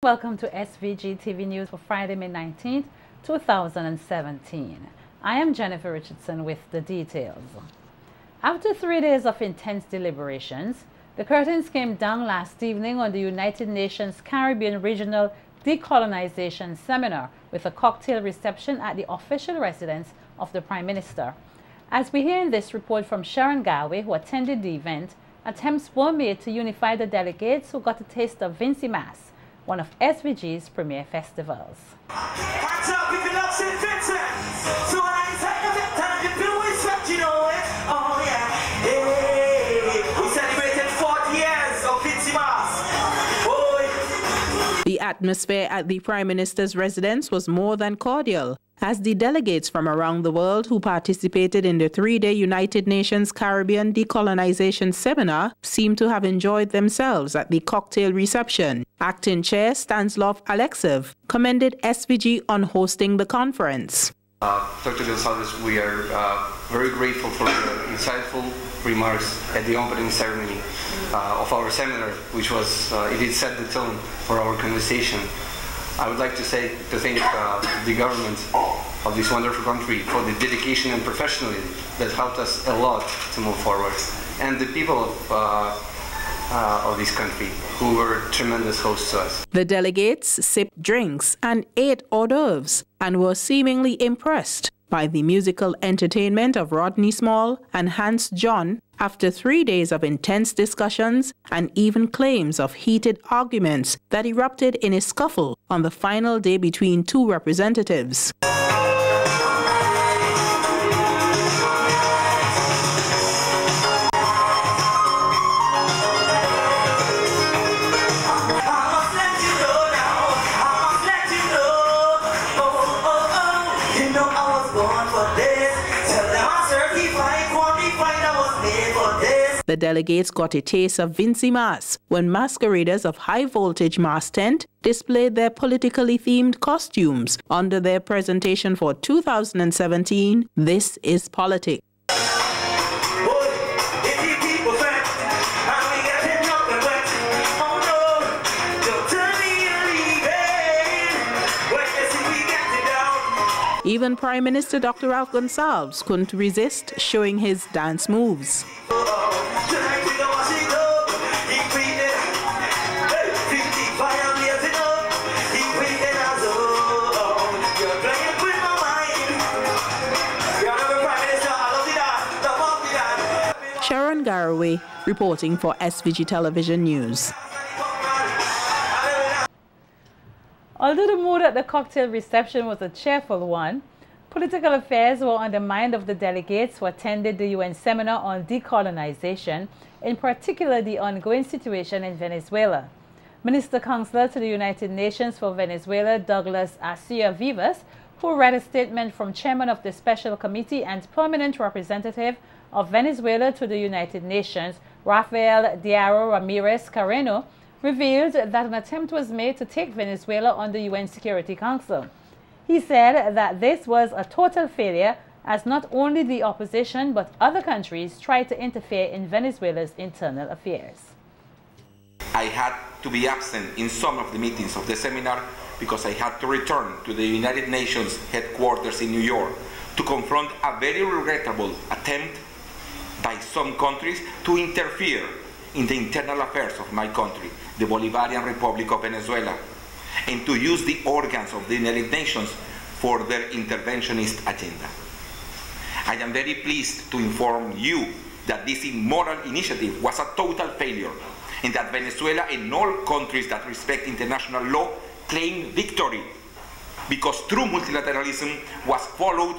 Welcome to SVG-TV News for Friday, May 19th, 2017. I am Jennifer Richardson with the details. After 3 days of intense deliberations, the curtains came down last evening on the United Nations Caribbean Regional Decolonization Seminar with a cocktail reception at the official residence of the Prime Minister. As we hear in this report from Sharon Garwe, who attended the event, attempts were made to unify the delegates who got a taste of Vincy Mas, one of SVG's premier festivals. The atmosphere at the Prime Minister's residence was more than cordial, as the delegates from around the world who participated in the 3-day United Nations Caribbean Decolonization Seminar seemed to have enjoyed themselves at the cocktail reception. Acting Chair Stanislav Alexev commended SVG on hosting the conference. Dr. Gonzalez, we are very grateful for the insightful remarks at the opening ceremony of our seminar, which was, it did set the tone for our conversation. I would like to thank the government of this wonderful country for the dedication and professionalism that helped us a lot to move forward, and the people of this country who were tremendous hosts to us. The delegates sipped drinks and ate hors d'oeuvres and were seemingly impressed by the musical entertainment of Rodney Small and Hans John after 3 days of intense discussions and even claims of heated arguments that erupted in a scuffle on the final day between two representatives. The delegates got a taste of Vincy Mas when masqueraders of High Voltage Mas tent displayed their politically themed costumes under their presentation for 2017, This is Politics. Even Prime Minister Dr. Ralph Gonsalves couldn't resist showing his dance moves. Sharon Garwe reporting for SVG Television News. Although the mood at the cocktail reception was a cheerful one, political affairs were on the mind of the delegates who attended the UN seminar on decolonization, in particular the ongoing situation in Venezuela. Minister Counselor to the United Nations for Venezuela, Douglas Acia Vivas, who read a statement from Chairman of the Special Committee and Permanent Representative of Venezuela to the United Nations, Rafael Diaro Ramirez Carreno, revealed that an attempt was made to take Venezuela on the UN Security Council. He said that this was a total failure, as not only the opposition but other countries tried to interfere in Venezuela's internal affairs. I had to be absent in some of the meetings of the seminar because I had to return to the United Nations headquarters in New York to confront a very regrettable attempt by some countries to interfere in the internal affairs of my country, the Bolivarian Republic of Venezuela, and to use the organs of the United Nations for their interventionist agenda. I am very pleased to inform you that this immoral initiative was a total failure, and that Venezuela and all countries that respect international law claim victory, because true multilateralism was followed,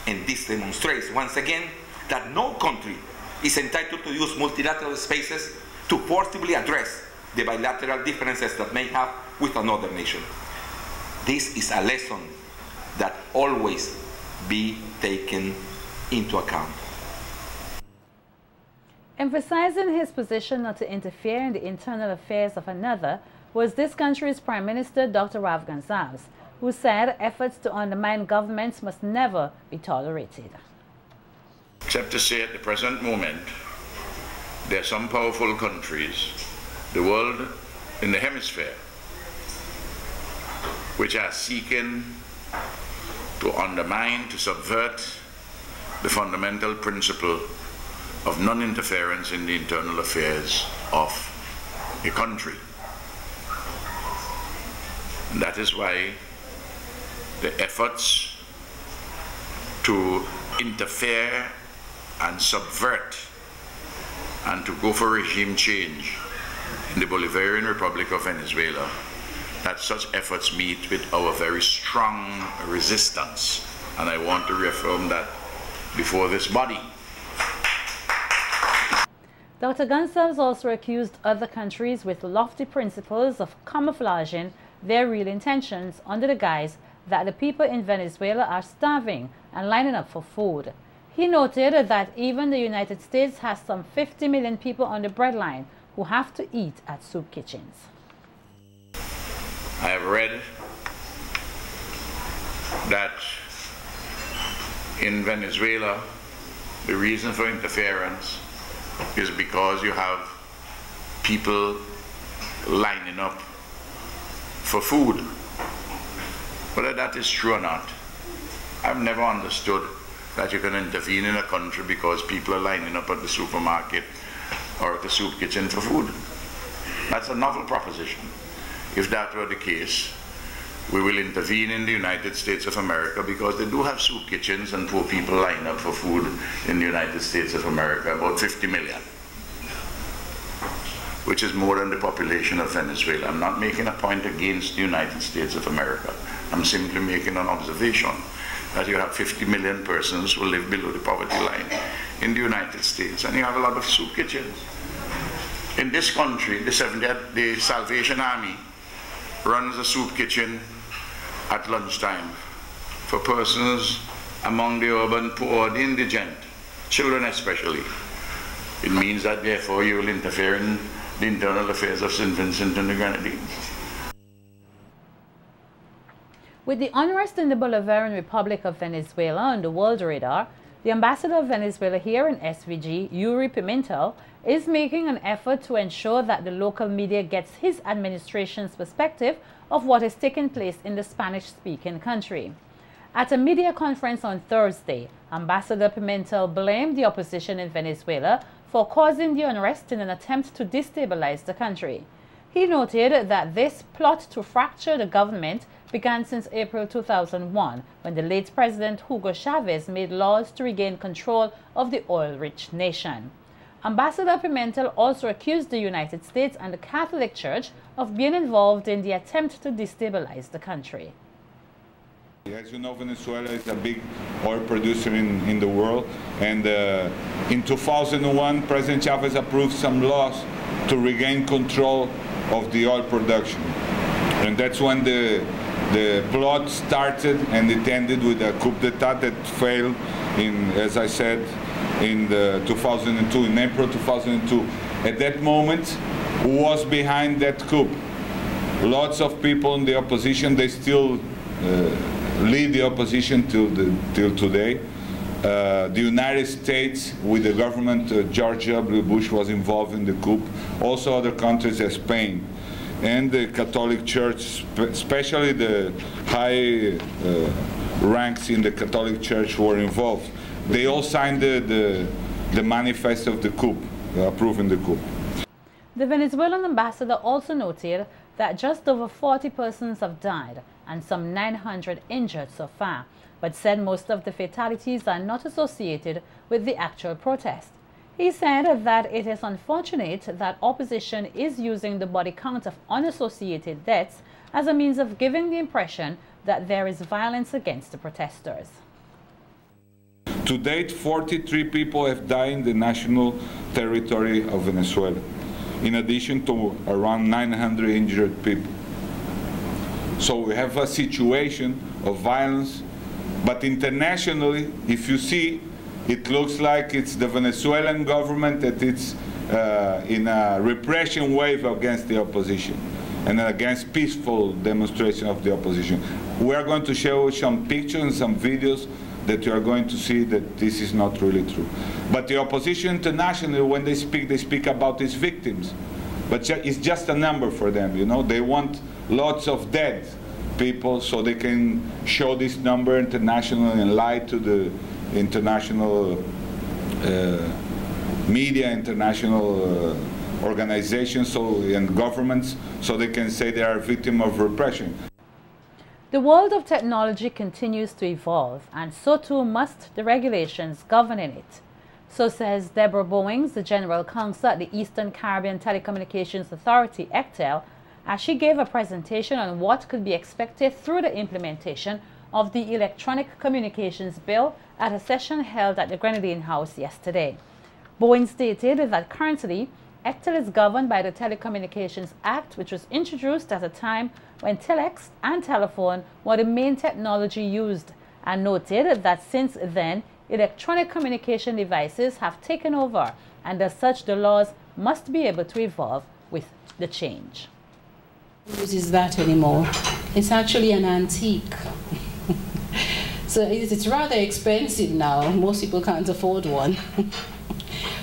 and this demonstrates once again that no country is entitled to use multilateral spaces to forcibly address the bilateral differences that may have with another nation. This is a lesson that always be taken into account. Emphasizing his position not to interfere in the internal affairs of another was this country's Prime Minister, Dr. Ralph Gonsalves, who said efforts to undermine governments must never be tolerated. Except to say at the present moment, there are some powerful countries, the world in the hemisphere, which are seeking to undermine, to subvert the fundamental principle of non-interference in the internal affairs of a country. And that is why the efforts to interfere and subvert and to go for regime change in the Bolivarian Republic of Venezuela, that such efforts meet with our very strong resistance. And I want to reaffirm that before this body. Dr. Gonsalves also accused other countries with lofty principles of camouflaging their real intentions under the guise that the people in Venezuela are starving and lining up for food. He noted that even the United States has some 50 million people on the breadline who have to eat at soup kitchens. I have read that in Venezuela, the reason for interference is because you have people lining up for food. Whether that is true or not, I've never understood that you can intervene in a country because people are lining up at the supermarket or at the soup kitchen for food. That's a novel proposition. If that were the case, we will intervene in the United States of America because they do have soup kitchens and poor people line up for food in the United States of America, about 50 million, which is more than the population of Venezuela. I'm not making a point against the United States of America. I'm simply making an observation that you have 50 million persons who live below the poverty line in the United States, and you have a lot of soup kitchens. In this country, the Salvation Army runs a soup kitchen at lunchtime for persons among the urban poor, the indigent, children especially. It means that therefore you will interfere in the internal affairs of St. Vincent and the Grenadines. With the unrest in the Bolivarian Republic of Venezuela on the world radar, the ambassador of Venezuela here in SVG, Yuri Pimentel, is making an effort to ensure that the local media gets his administration's perspective of what is taking place in the Spanish-speaking country. At a media conference on Thursday, Ambassador Pimentel blamed the opposition in Venezuela for causing the unrest in an attempt to destabilize the country. He noted that this plot to fracture the government began since April 2001, when the late President Hugo Chavez made laws to regain control of the oil-rich nation. Ambassador Pimentel also accused the United States and the Catholic Church of being involved in the attempt to destabilize the country. As you know, Venezuela is a big oil producer in the world, and in 2001, President Chavez approved some laws to regain control of the oil production. And that's when the plot started, and it ended with a coup d'etat that failed in, as I said, in 2002, in April 2002. At that moment, who was behind that coup? Lots of people in the opposition. They still lead the opposition till today. The United States, with the government, George W. Bush was involved in the coup. Also other countries as Spain. And the Catholic Church, especially the high ranks in the Catholic Church were involved. They all signed the manifest of the coup, approving the coup. The Venezuelan ambassador also noted that just over 40 persons have died and some 900 injured so far, but said most of the fatalities are not associated with the actual protest. He said that it is unfortunate that opposition is using the body count of unassociated deaths as a means of giving the impression that there is violence against the protesters. To date, 43 people have died in the national territory of Venezuela, in addition to around 900 injured people. So we have a situation of violence, but internationally, if you see, it looks like it's the Venezuelan government that it's in a repression wave against the opposition and against peaceful demonstration of the opposition. We are going to show some pictures and some videos that you are going to see that this is not really true. But the opposition internationally, when they speak about its victims. But it's just a number for them, you know. They want lots of dead. people so they can show this number internationally and lie to the international media, international organizations and governments, so they can say they are a victim of repression. The world of technology continues to evolve, and so too must the regulations governing it. So says Deborah Bowings, the General Counsel at the Eastern Caribbean Telecommunications Authority, ECTEL, as she gave a presentation on what could be expected through the implementation of the Electronic Communications Bill at a session held at the Grenadine House yesterday. Bowings stated that currently, ECTEL is governed by the Telecommunications Act, which was introduced at a time when telex and telephone were the main technology used, and noted that since then, electronic communication devices have taken over, and as such, the laws must be able to evolve with the change. Uses that anymore. It's actually an antique. So it's rather expensive now. Most people can't afford one.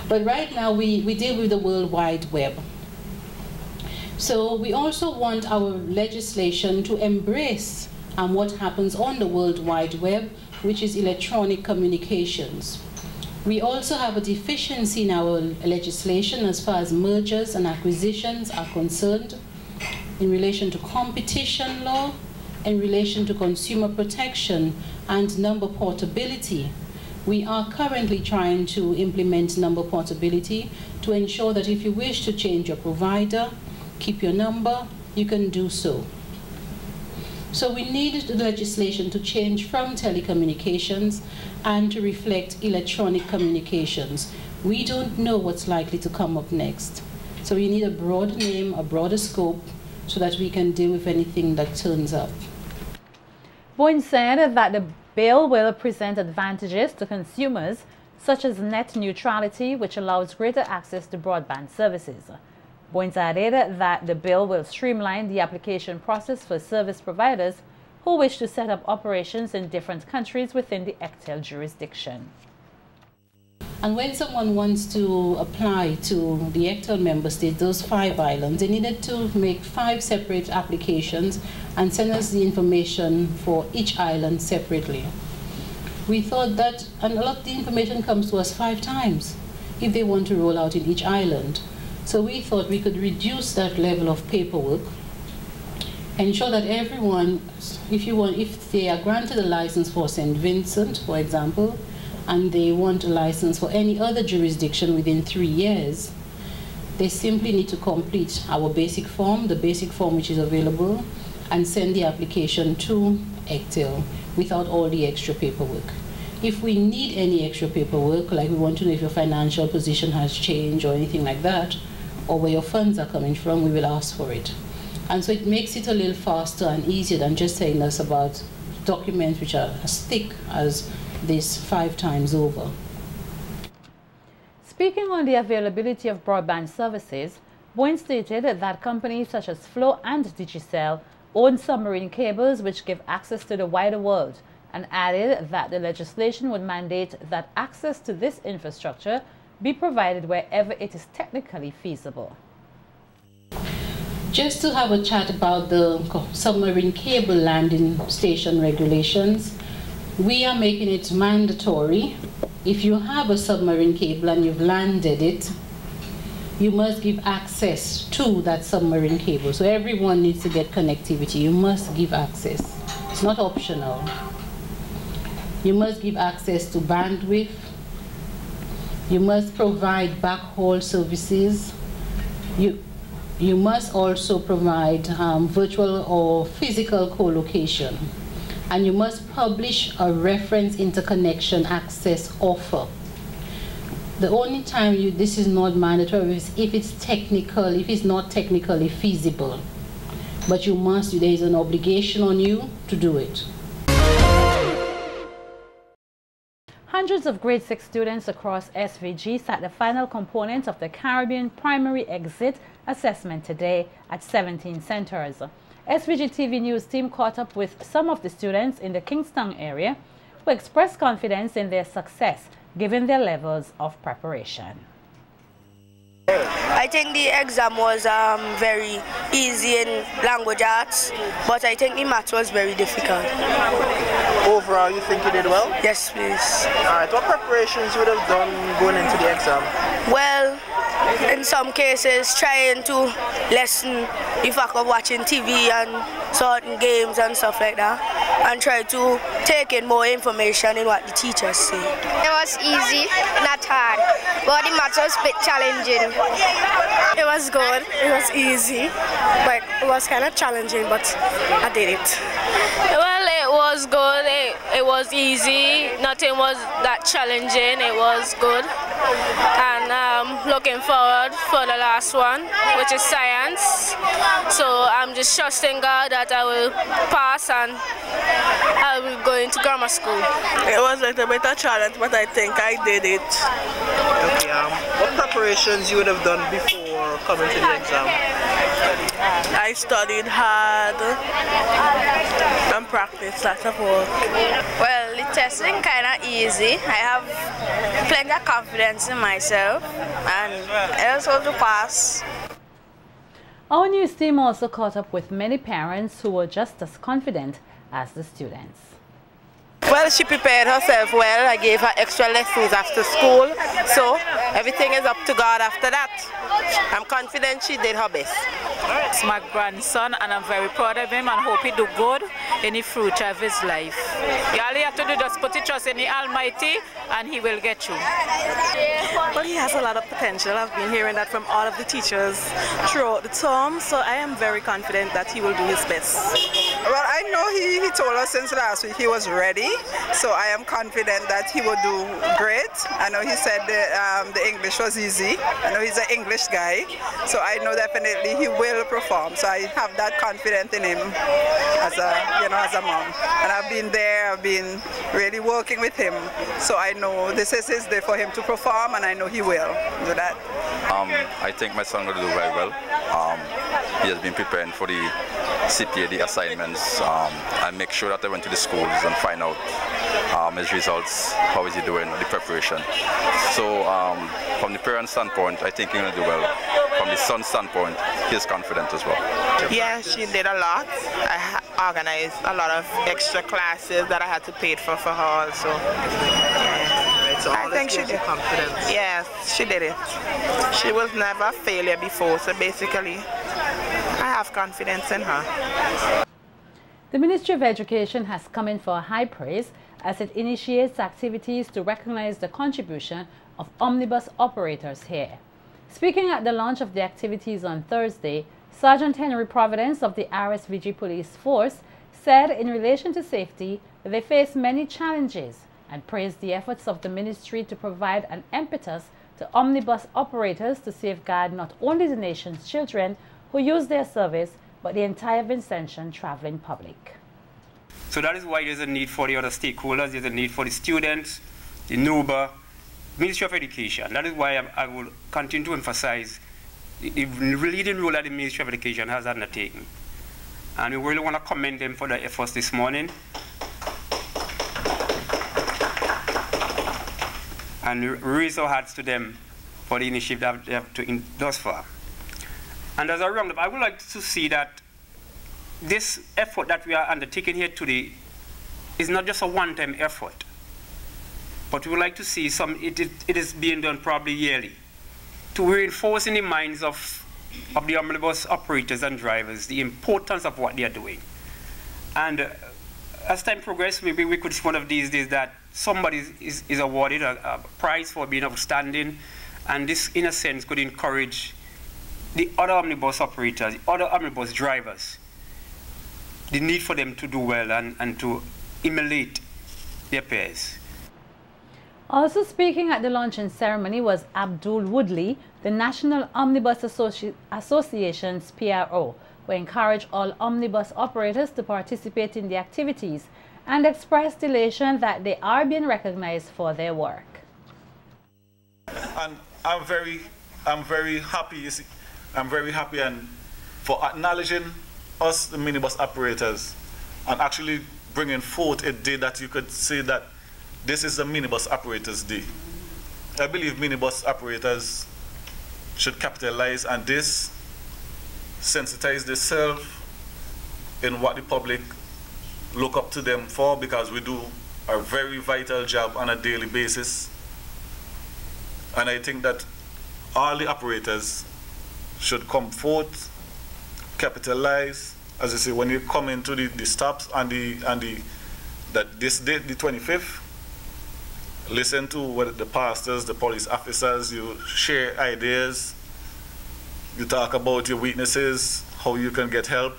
But right now we deal with the World Wide Web. So we also want our legislation to embrace what happens on the World Wide Web, which is electronic communications. We also have a deficiency in our legislation as far as mergers and acquisitions are concerned, in relation to competition law, in relation to consumer protection and number portability. We are currently trying to implement number portability to ensure that if you wish to change your provider, keep your number, you can do so. So we need the legislation to change from telecommunications and to reflect electronic communications. We don't know what's likely to come up next. So we need a broad name, a broader scope, so that we can deal with anything that turns up. Bowings said that the bill will present advantages to consumers, such as net neutrality, which allows greater access to broadband services. Bowings added that the bill will streamline the application process for service providers who wish to set up operations in different countries within the ECTEL jurisdiction. And when someone wants to apply to the ECTEL member states, those 5 islands, they needed to make 5 separate applications and send us the information for each island separately. We thought that, and a lot of the information comes to us 5 times if they want to roll out in each island. So we thought we could reduce that level of paperwork, ensure that everyone, if they are granted a license for St. Vincent, for example, and they want a license for any other jurisdiction within 3 years, they simply need to complete our basic form, the basic form which is available, and send the application to ECTEL without all the extra paperwork. If we need any extra paperwork, like we want to know if your financial position has changed or anything like that, or where your funds are coming from, we will ask for it. And so it makes it a little faster and easier than just telling us about documents which are as thick as this 5 times over. Speaking on the availability of broadband services, Bowings stated that companies such as Flow and Digicel own submarine cables which give access to the wider world, and added that the legislation would mandate that access to this infrastructure be provided wherever it is technically feasible. Just to have a chat about the submarine cable landing station regulations, we are making it mandatory. If you have a submarine cable and you've landed it, you must give access to that submarine cable. So everyone needs to get connectivity. You must give access. It's not optional. You must give access to bandwidth. You must provide backhaul services. You must also provide virtual or physical co-location. And you must publish a reference interconnection access offer. The only time this is not mandatory is if it's not technically feasible. But you must, there is an obligation on you to do it. Hundreds of grade 6 students across SVG sat the final component of the Caribbean Primary Exit Assessment today at 17 centers. SVG-TV News team caught up with some of the students in the Kingston area who expressed confidence in their success given their levels of preparation. I think the exam was very easy in language arts, but I think the maths was very difficult. Overall, you think you did well? Yes, please. Alright, what preparations you would have done going into the exam? Well, in some cases, trying to lessen the fact of watching TV and certain games and stuff like that, and try to take in more information in what the teachers say. It was easy, not hard, but the maths was a bit challenging. It was good, it was easy, but it was kind of challenging, but I did it. Well, it was good, it was easy, nothing was that challenging, it was good. And looking forward for the last one, which is science. So I'm just trusting God that I will pass and I will go into grammar school. It was a little bit of challenge, but I think I did it. Okay, what preparations you would have done before coming to the exam? I studied hard and practiced lots of work. Well, the testing kind of easy. I have plenty of confidence in myself and I was able to pass. Our news team also caught up with many parents who were just as confident as the students. Well, she prepared herself well. I gave her extra lessons after school, so everything is up to God after that. I'm confident she did her best. It's my grandson and I'm very proud of him and hope he do good in the future of his life. All you have to do is just put your trust in the Almighty and he will get you. Well, he has a lot of potential. I've been hearing that from all of the teachers throughout the term, so I am very confident that he will do his best. Well, I know he told us since last week he was ready, so I am confident that he will do great. I know he said the English was easy. I know he's an English guy, so I know definitely he will perform. So I have that confidence in him as a mom. And I've been there, I've been really working with him, so I know this is his day for him to perform, and I know he will do that. I think my son will do very well. He has been preparing for the CPA, the assignments. I make sure that I went to the schools and find out his results, how is he doing, the preparation. So from the parent standpoint, I think he's going to do well. From the son standpoint, he's confident as well. Yeah, she did a lot. I organized a lot of extra classes that I had to pay for her also. Yeah. So I think she did. Confidence. Yes, she did it. She was never a failure before, so basically I have confidence in her. The Ministry of Education has come in for high praise as it initiates activities to recognize the contribution of omnibus operators here. Speaking at the launch of the activities on Thursday, Sergeant Henry Providence of the RSVG Police Force said in relation to safety that they face many challenges and praised the efforts of the ministry to provide an impetus to omnibus operators to safeguard not only the nation's children who use their service, but the entire Vincentian traveling public. So that is why there's a need for the other stakeholders, there's a need for the students, the NUBA, Ministry of Education. That is why I will continue to emphasize the leading role that the Ministry of Education has undertaken. And we really want to commend them for their efforts this morning. And raise our hearts to them for the initiative that they have taken thus far. And as a roundup, I would like to see that this effort that we are undertaking here today is not just a one-time effort, but we would like to see it is being done probably yearly to reinforce in the minds of the omnibus operators and drivers the importance of what they are doing. And as time progresses, maybe we could see one of these days that somebody is awarded a prize for being outstanding, and this, in a sense, could encourage the other omnibus operators, the other omnibus drivers, the need for them to do well and to emulate their peers. Also speaking at the launching ceremony was Abdul Woodley, the National Omnibus Association's PRO, who encouraged all omnibus operators to participate in the activities and expressed elation that they are being recognized for their work. And I'm very happy. I'm very happy and for acknowledging us, the minibus operators, and actually bringing forth a day that you could say that this is the minibus operators day. I believe minibus operators should capitalize on this, sensitize themselves in what the public look up to them for, because we do a very vital job on a daily basis. And I think that all the operators should come forth, capitalize. As I say, when you come into the stops and that this date, the 25th, listen to what the pastors, the police officers, you share ideas, you talk about your weaknesses, how you can get help,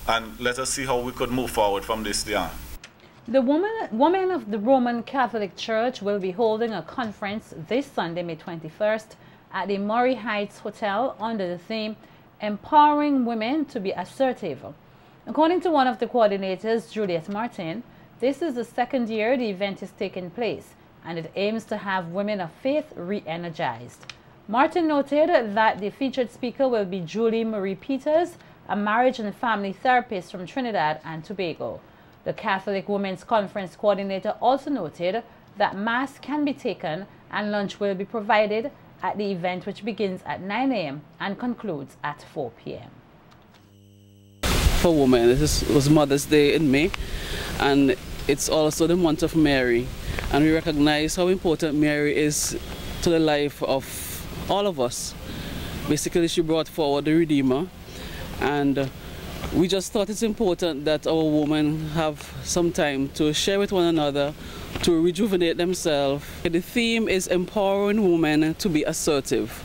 and let us see how we could move forward from this day on. The women of the Roman Catholic Church will be holding a conference this Sunday, May 21st, at the Murray Heights Hotel under the theme, Empowering Women to be Assertive. According to one of the coordinators, Juliet Martin, this is the second year the event is taking place, and it aims to have women of faith re-energized. Martin noted that the featured speaker will be Julie Marie Peters, a marriage and family therapist from Trinidad and Tobago. The Catholic Women's Conference coordinator also noted that Mass can be taken and lunch will be provided at the event, which begins at 9 a.m. and concludes at 4 p.m. For women, this was Mother's Day in May, and it's also the month of Mary, and we recognize how important Mary is to the life of all of us. Basically, she brought forward the Redeemer, and we just thought it's important that our women have some time to share with one another, to rejuvenate themselves. The theme is Empowering Women to be Assertive.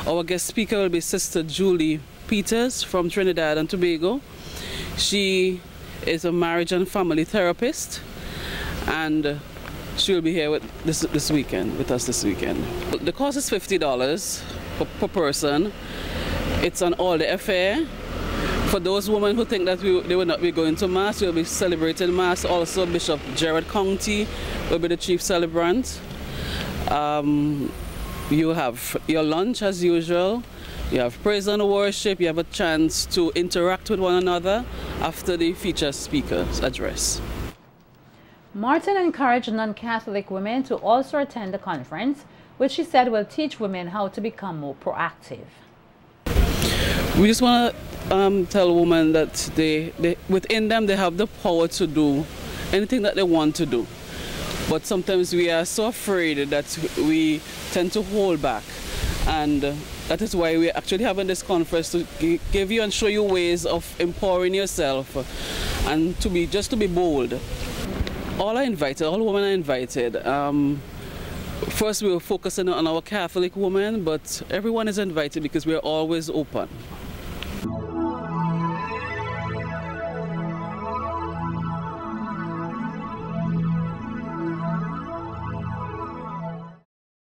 Our guest speaker will be Sister Julie Peters from Trinidad and Tobago. She is a marriage and family therapist, and she will be here with us this weekend. The cost is $50 per person. It's an all-day affair. For those women who think that they will not be going to Mass, we'll be celebrating Mass. Also, Bishop Gerard County will be the chief celebrant. You have your lunch as usual. You have praise and worship. You have a chance to interact with one another after the featured speaker's address. Martin encouraged non-Catholic women to also attend the conference, which she said will teach women how to become more proactive. We just want to tell women that within them they have the power to do anything that they want to do. But sometimes we are so afraid that we tend to hold back. And that is why we're actually having this conference, to give you and show you ways of empowering yourself and to be bold. All are invited, all women are invited. First we were focusing on our Catholic women, but everyone is invited because we're always open.